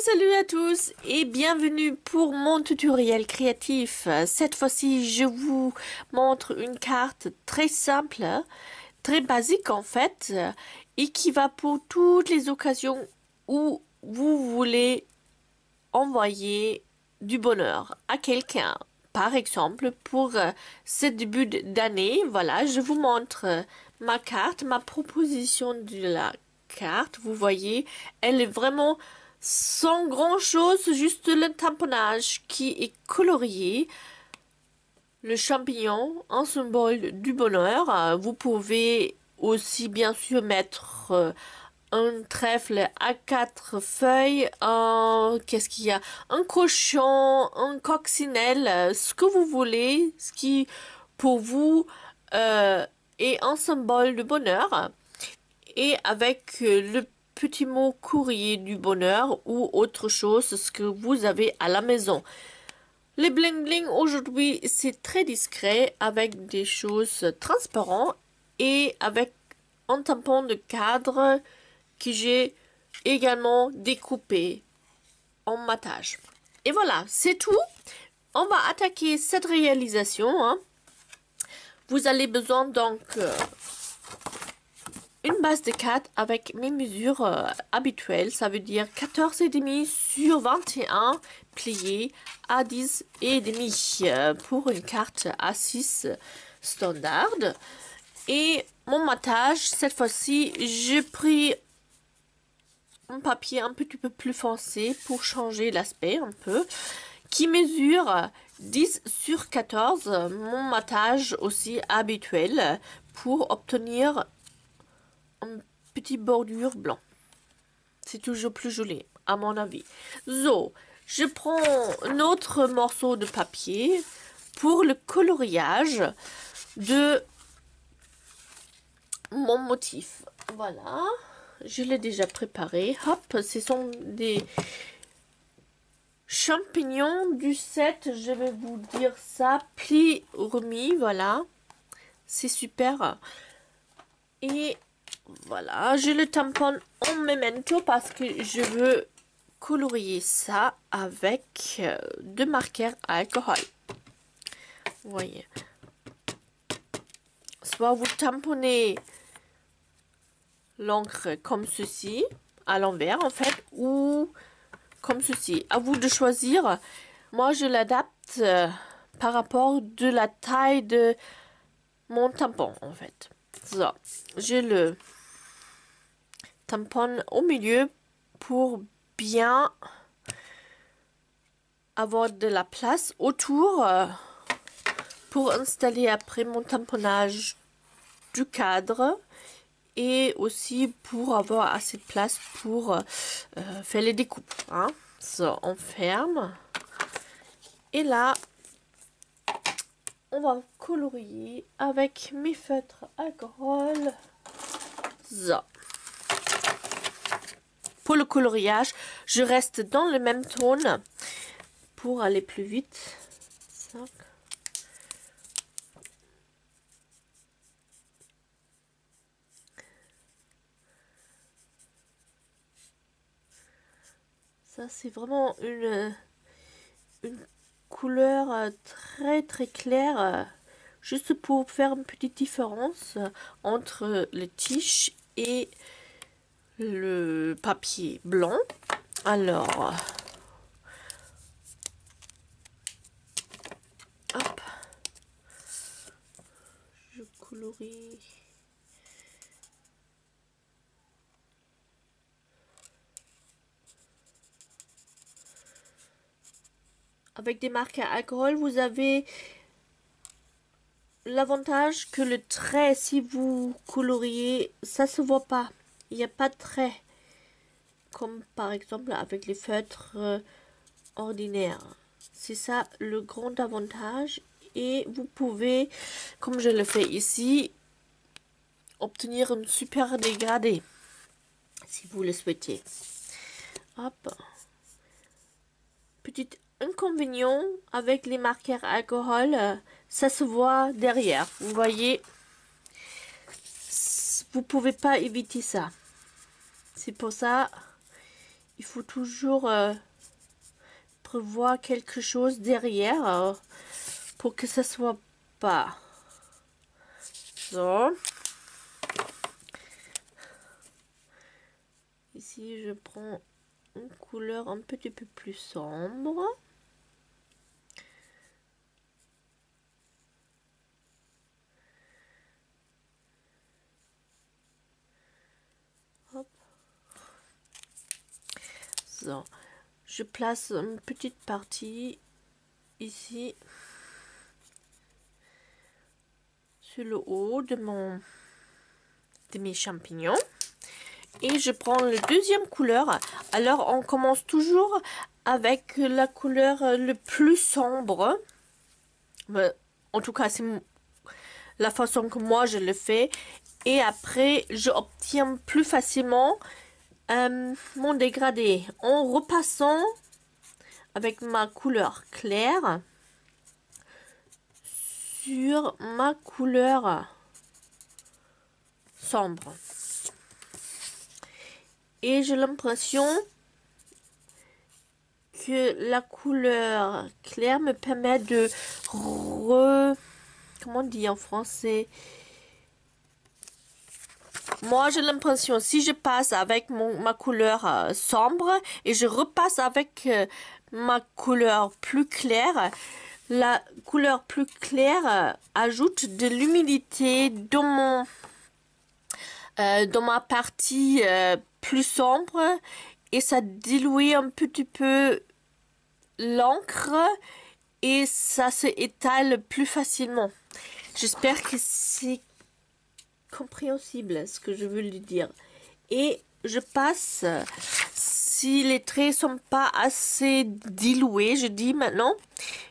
Salut à tous et bienvenue pour mon tutoriel créatif. Cette fois-ci, je vous montre une carte très simple, très basique en fait, et qui va pour toutes les occasions où vous voulez envoyer du bonheur à quelqu'un. Par exemple, pour ce début d'année, voilà, je vous montre ma carte, ma proposition de la carte. Vous voyez, elle est vraiment sans grand-chose, juste le tamponnage qui est colorié. Le champignon, un symbole du bonheur. Vous pouvez aussi bien sûr mettre un trèfle à 4 feuilles, qu'est-ce qu'il y a? Un cochon, un coccinelle, ce que vous voulez, ce qui pour vous est un symbole de bonheur. Et avec le petit mot courrier du bonheur ou autre chose, ce que vous avez à la maison. Les bling bling aujourd'hui c'est très discret avec des choses transparentes et avec un tampon de cadre que j'ai également découpé en matage. Et voilà, c'est tout. On va attaquer cette réalisation. Vous allez besoin donc une base de 4 avec mes mesures habituelles, ça veut dire 14,5 sur 21 plié à 10,5 pour une carte A6 standard. Et mon matage, cette fois-ci, j'ai pris un papier un petit peu plus foncé pour changer l'aspect un peu, qui mesure 10 sur 14, mon matage aussi habituel, pour obtenir une petite bordure blanc. C'est toujours plus joli, à mon avis. So, je prends un autre morceau de papier pour le coloriage de mon motif. Voilà, je l'ai déjà préparé. Hop, ce sont des champignons du set, je vais vous dire ça, pli remis, voilà. C'est super. Et voilà, je le tamponne en memento parce que je veux colorier ça avec deux marqueurs à alcool. Vous voyez. Soit vous tamponnez l'encre comme ceci, à l'envers en fait, ou comme ceci. À vous de choisir. Moi, je l'adapte par rapport de la taille de mon tampon en fait. So, je le tamponne au milieu pour bien avoir de la place autour pour installer après mon tamponnage du cadre et aussi pour avoir assez de place pour faire les découpes. Hein. So, on ferme et là on va colorier avec mes feutres alcool. So. Pour le coloriage, je reste dans le même ton pour aller plus vite. 5. Ça, c'est vraiment une couleur très claire, juste pour faire une petite différence entre les tiges et le papier blanc. Alors, hop, je colorie. Avec des marqueurs à alcool, vous avez l'avantage que le trait, si vous coloriez, ça se voit pas. Il n'y a pas de trait. Comme par exemple avec les feutres ordinaires. C'est ça le grand avantage. Et vous pouvez, comme je le fais ici, obtenir une super dégradé. Si vous le souhaitez. Hop. Petit inconvénient avec les marqueurs alcool, ça se voit derrière. Vous voyez, vous pouvez pas éviter ça. C'est pour ça, il faut toujours prévoir quelque chose derrière pour que ça soit pas. So. Ici, je prends une couleur un petit peu plus sombre. Hop. So. Je place une petite partie ici sur le haut de mes champignons. Et je prends la deuxième couleur. Alors, on commence toujours avec la couleur le plus sombre. En tout cas, c'est la façon que moi je le fais. Et après, j'obtiens plus facilement mon dégradé en repassant avec ma couleur claire sur ma couleur sombre. Et j'ai l'impression que la couleur claire me permet de comment on dit en français? Moi, j'ai l'impression, si je passe avec ma couleur sombre et je repasse avec ma couleur plus claire, la couleur plus claire ajoute de l'humidité dans ma partie plus sombre et ça dilue un petit peu l'encre et ça se étale plus facilement. J'espère que c'est compréhensible ce que je veux lui dire. Et je passe, si les traits sont pas assez dilués, je dis maintenant,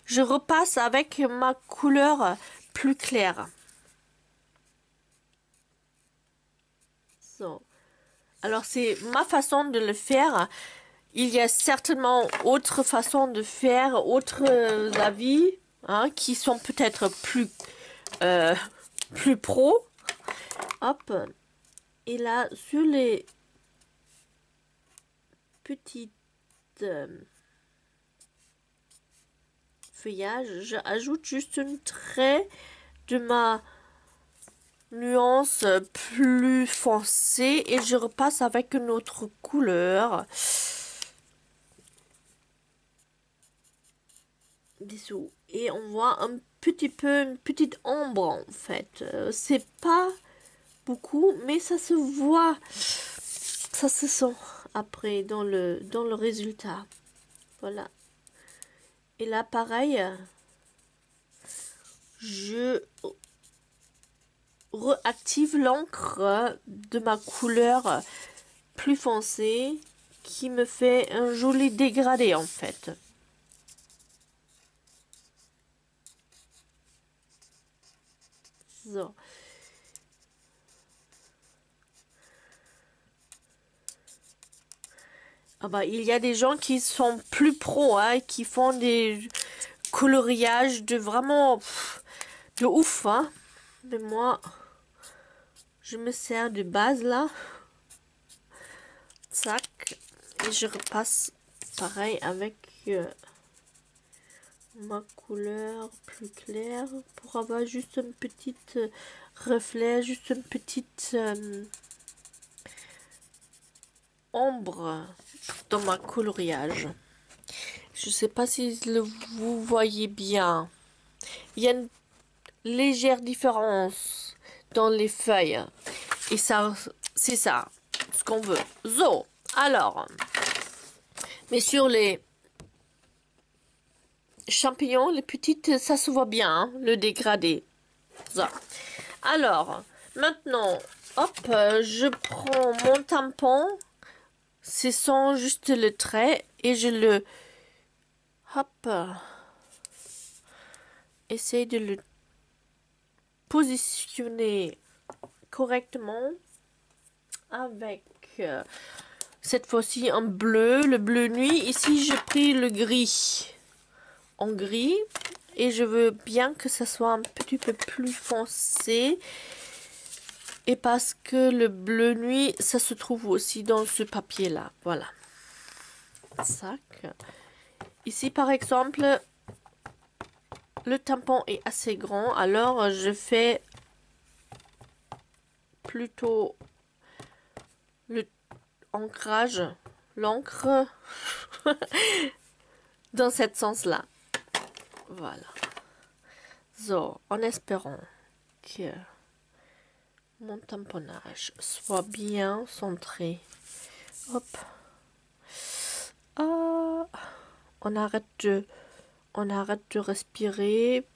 je repasse avec ma couleur plus claire. So. Alors c'est ma façon de le faire. Il y a certainement autres façons de faire, autres avis hein, qui sont peut-être plus pro. Hop. Et là, sur les petites feuillages, j'ajoute juste un trait de ma nuance plus foncée et je repasse avec une autre couleur. Dessous. Et on voit un petit peu, une petite ombre en fait. C'est pas beaucoup, mais ça se voit. Ça se sent après dans le résultat. Voilà. Et là, pareil, je réactive l'encre de ma couleur plus foncée qui me fait un joli dégradé en fait. So. Ah bah, il y a des gens qui sont plus pros, hein, qui font des coloriages de vraiment de ouf. Hein. Mais moi, je me sers de base là. Tac. Et je repasse pareil avec ma couleur plus claire pour avoir juste un petit reflet, juste une petite ombre dans ma coloriage. Je sais pas si vous voyez bien. Il y a une légère différence dans les feuilles. Et ça, c'est ça, ce qu'on veut. So, alors, mais sur les champignons, les petites, ça se voit bien, hein, le dégradé. Ça. Alors, maintenant, hop, je prends mon tampon, c'est sans juste le trait, et je le, hop, essaye de le positionner correctement avec cette fois-ci un bleu, le bleu nuit. Ici, j'ai pris le gris en gris et je veux bien que ça soit un petit peu plus foncé et parce que le bleu nuit ça se trouve aussi dans ce papier là, voilà. Sac. Ici, par exemple, le tampon est assez grand, alors je fais plutôt le ancrage, l'encre dans ce sens-là. Voilà. So, en espérant que mon tamponnage soit bien centré. Hop. Ah, on arrête de respirer.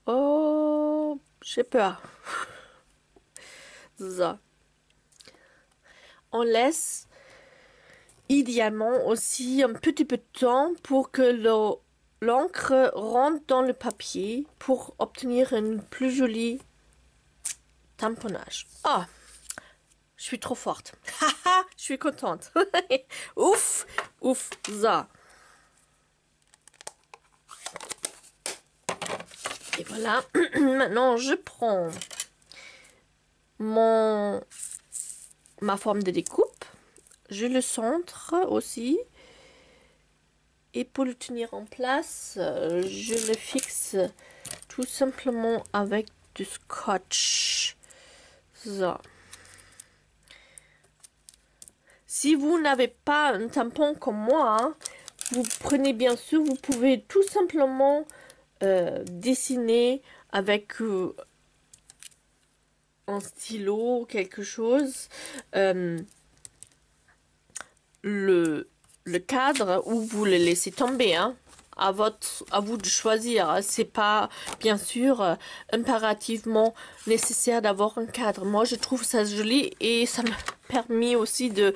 Oh, j'ai peur. So. On laisse idéalement aussi un petit peu de temps pour que l'encre rentre dans le papier pour obtenir un plus joli tamponnage. Ah, je suis trop forte. Haha, je suis contente. Ouf, ouf, ça. Et voilà. Maintenant, je prends ma forme de découpe. Je le centre aussi. Et pour le tenir en place, je le fixe tout simplement avec du scotch. Ça. Si vous n'avez pas un tampon comme moi, hein, vous prenez bien sûr, vous pouvez tout simplement dessiner avec un stylo ou quelque chose le cadre ou vous le laissez tomber. Hein. À vous de choisir. C'est pas bien sûr impérativement nécessaire d'avoir un cadre. Moi je trouve ça joli et ça me permet aussi de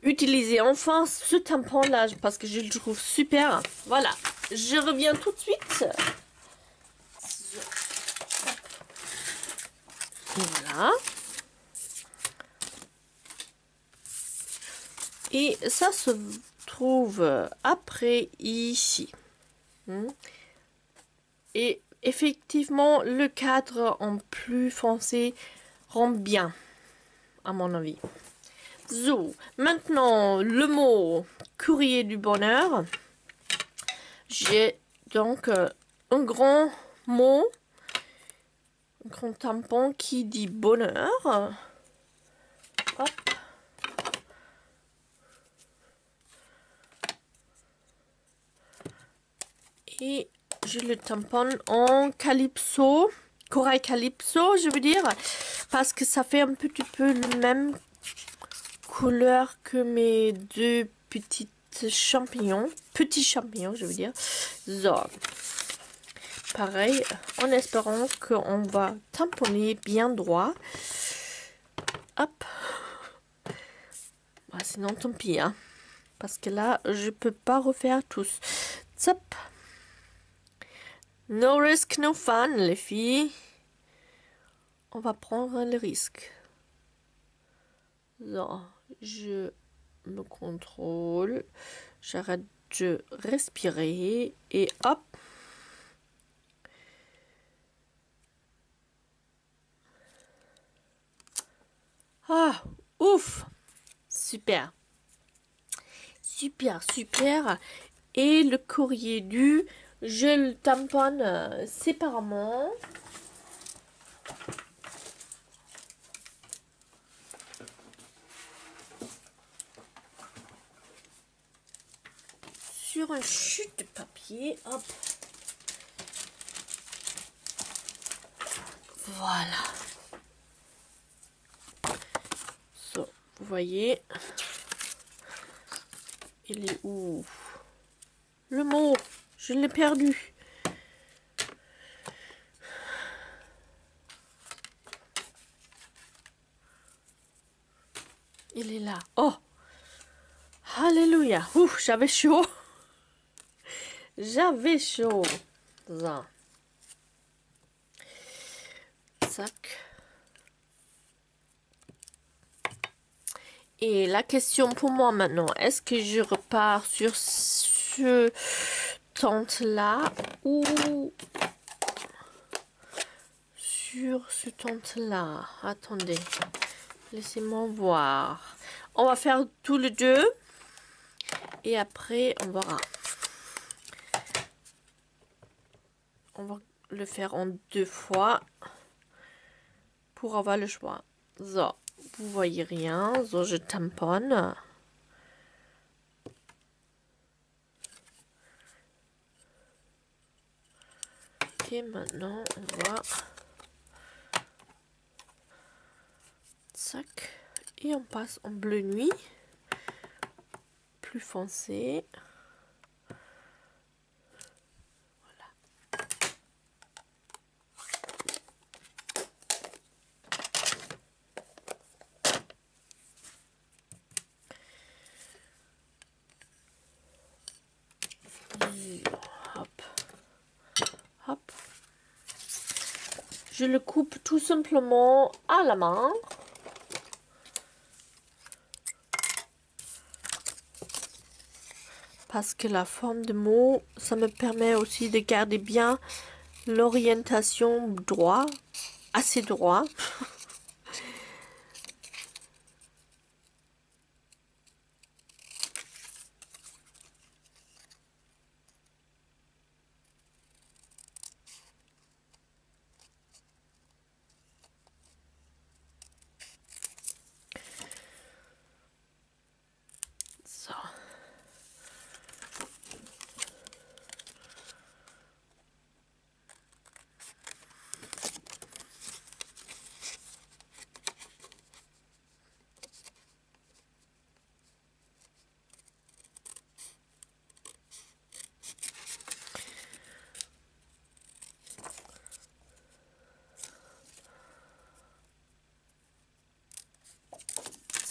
utiliser enfin ce tampon là parce que je le trouve super. Voilà, je reviens tout de suite. Voilà. Et ça se trouve après ici. Et effectivement, le cadre en plus foncé rend bien, à mon avis. So, maintenant, le mot courrier du bonheur. J'ai donc un grand mot, un grand tampon qui dit bonheur. Hop. Et je le tamponne en calypso, corail calypso, je veux dire, parce que ça fait un petit peu le même couleur que mes deux petits champignons, je veux dire. So. Pareil, en espérant qu'on va tamponner bien droit. Hop. Ah, sinon, tant pis, hein. Parce que là, je peux pas refaire tous. Zap. No risk, no fun, les filles. On va prendre le risque. So, je me contrôle. J'arrête de respirer. Et hop. Ah, ouf. Super. Super, super. Et le courrier du, je le tamponne séparément. Sur un chute de papier. Hop. Voilà. So, vous voyez. Il est où? Le mot, je l'ai perdu. Il est là. Oh! Alléluia! Ouf, j'avais chaud. J'avais chaud. Ça. Sac. Et la question pour moi maintenant, est-ce que je repars sur ce tente là ou sur ce tente-là. Attendez. Laissez-moi voir. On va faire tous les deux. Et après, on verra. On va le faire en 2 fois. Pour avoir le choix. So, vous voyez rien. So, je tamponne. Ok, maintenant, on va... Sac. Et on passe en bleu nuit. Plus foncé. Hop. Hop. Je le coupe tout simplement à la main. Parce que la forme de mot, ça me permet aussi de garder bien l'orientation droit, assez droit. So.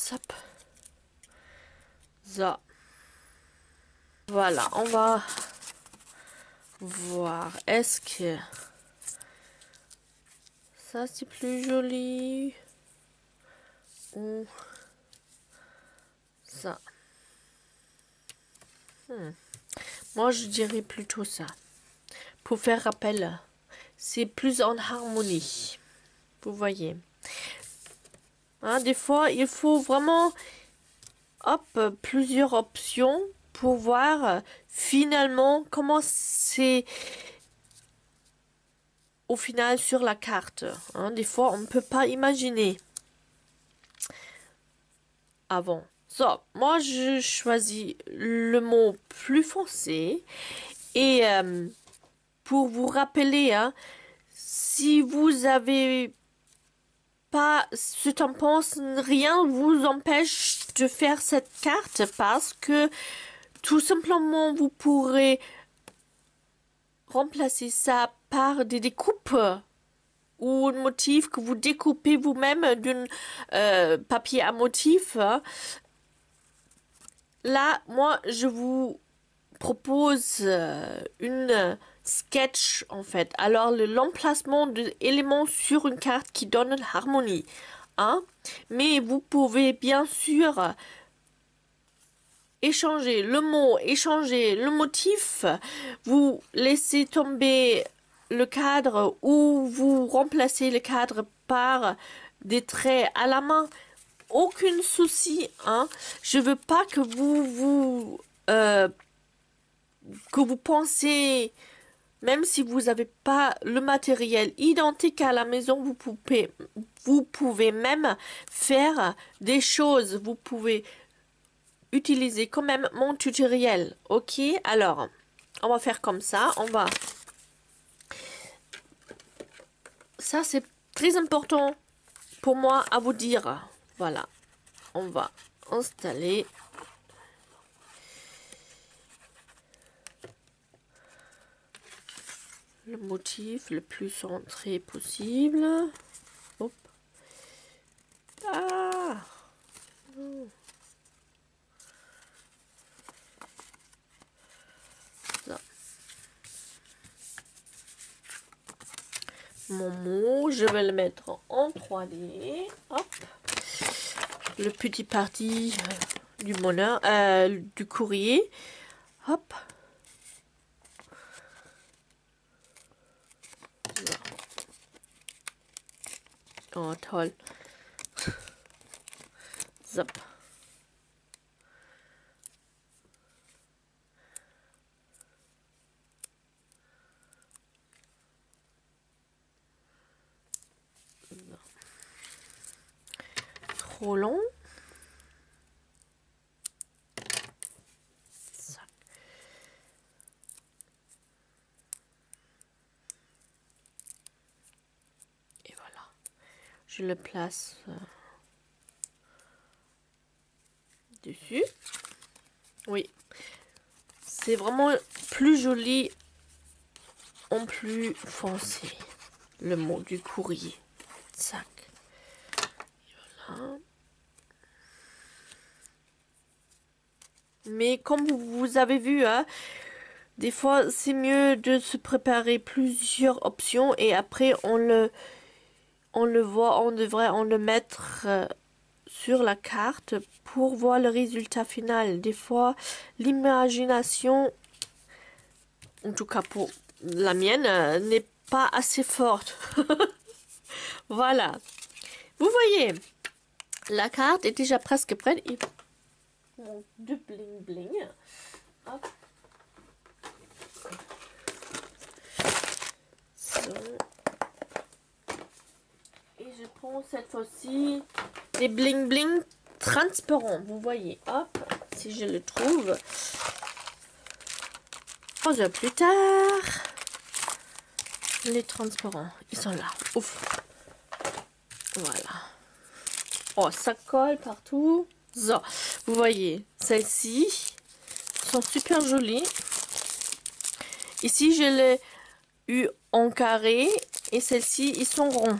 Hop. So. Voilà, on va voir. Est-ce que ça c'est plus joli ou ça? Moi je dirais plutôt ça. Pour faire rappel, c'est plus en harmonie. Vous voyez. Hein, des fois, il faut vraiment plusieurs options pour voir finalement comment c'est au final sur la carte. Hein, des fois, on ne peut pas imaginer avant. So, moi, je choisis le mot plus foncé. Et pour vous rappeler, hein, si vous avez pas ce tampon, rien vous empêche de faire cette carte parce que tout simplement vous pourrez remplacer ça par des découpes ou un motif que vous découpez vous-même d'un papier à motif. Là, moi, je vous propose une sketch en fait. Alors, l'emplacement d'éléments sur une carte qui donne une harmonie. Hein? Mais vous pouvez bien sûr échanger le mot, échanger le motif, vous laissez tomber le cadre ou vous remplacez le cadre par des traits à la main. Aucun souci, hein. Je veux pas que vous pensez, même si vous n'avez pas le matériel identique à la maison, vous pouvez même faire des choses. Vous pouvez utiliser quand même mon tutoriel. Ok, alors, on va faire comme ça. Ça, c'est très important pour moi à vous dire. Voilà, on va installer le motif le plus centré possible. Hop. Ah. Ça. Mon mot, je vais le mettre en 3D. Hop. Le petit parti du bonheur, du courrier. Hop. Oh, toll. Zap. Trop long. Ça. Et voilà. Je le place dessus. Oui. C'est vraiment plus joli en plus foncé. Le mot du courrier. Sac. Voilà. Mais comme vous avez vu, hein, des fois c'est mieux de se préparer plusieurs options et après on le voit, on devrait le mettre sur la carte pour voir le résultat final. Des fois l'imagination, en tout cas pour la mienne, n'est pas assez forte. Voilà. Vous voyez, la carte est déjà presque prête. Et mon deux bling bling. Hop. So. Et je prends cette fois-ci des bling bling transparents. Vous voyez, hop, si je le trouve. 3 heures plus tard, les transparents, ils sont là. Ouf. Voilà. Oh, ça colle partout. So, vous voyez, celles-ci sont super jolies. Ici, je l'ai eu en carré et celles-ci, ils sont ronds.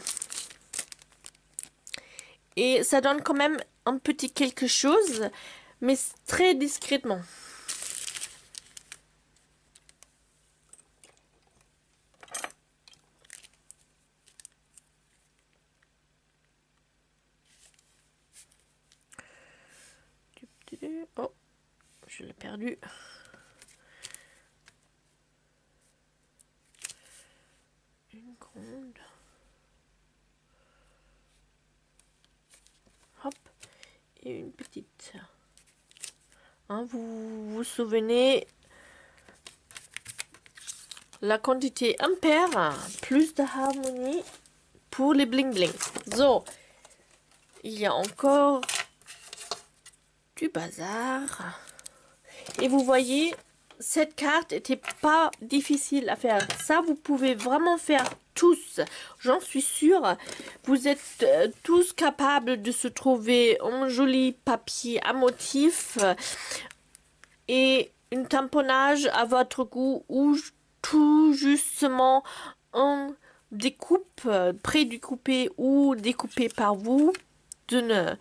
Et ça donne quand même un petit quelque chose, mais très discrètement. Oh, je l'ai perdu. Une grande. Hop. Et une petite. Hein, vous vous souvenez, la quantité ampère, plus de harmonie pour les bling bling. So, il y a encore du bazar. Et vous voyez, cette carte n'était pas difficile à faire. Ça, vous pouvez vraiment faire tous. J'en suis sûre. Vous êtes tous capables de se trouver un joli papier à motif et un tamponnage à votre goût ou tout justement un découpe pré-découpé ou découpé par vous d'une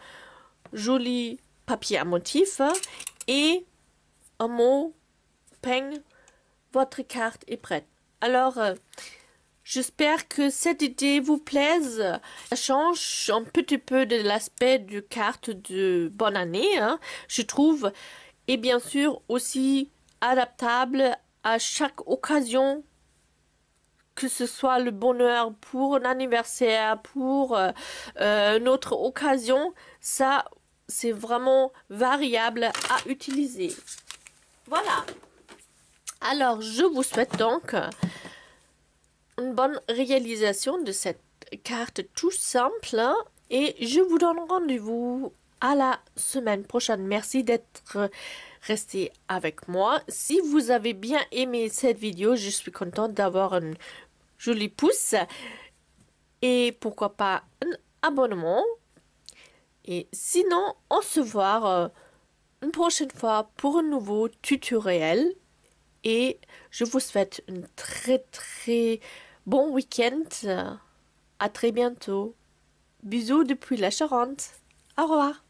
jolie papier à motif et un mot peigne, votre carte est prête. Alors, j'espère que cette idée vous plaise. Ça change un petit peu de l'aspect de carte de bonne année, hein, je trouve, et bien sûr aussi adaptable à chaque occasion, que ce soit le bonheur pour un anniversaire, pour une autre occasion. Ça, c'est vraiment variable à utiliser. Voilà. Alors, je vous souhaite donc une bonne réalisation de cette carte tout simple et je vous donne rendez-vous à la semaine prochaine. Merci d'être resté avec moi. Si vous avez bien aimé cette vidéo, je suis contente d'avoir un joli pouce et pourquoi pas un abonnement. Et sinon, on se voit une prochaine fois pour un nouveau tutoriel. Et je vous souhaite un très bon week-end. À très bientôt. Bisous depuis la Charente. Au revoir.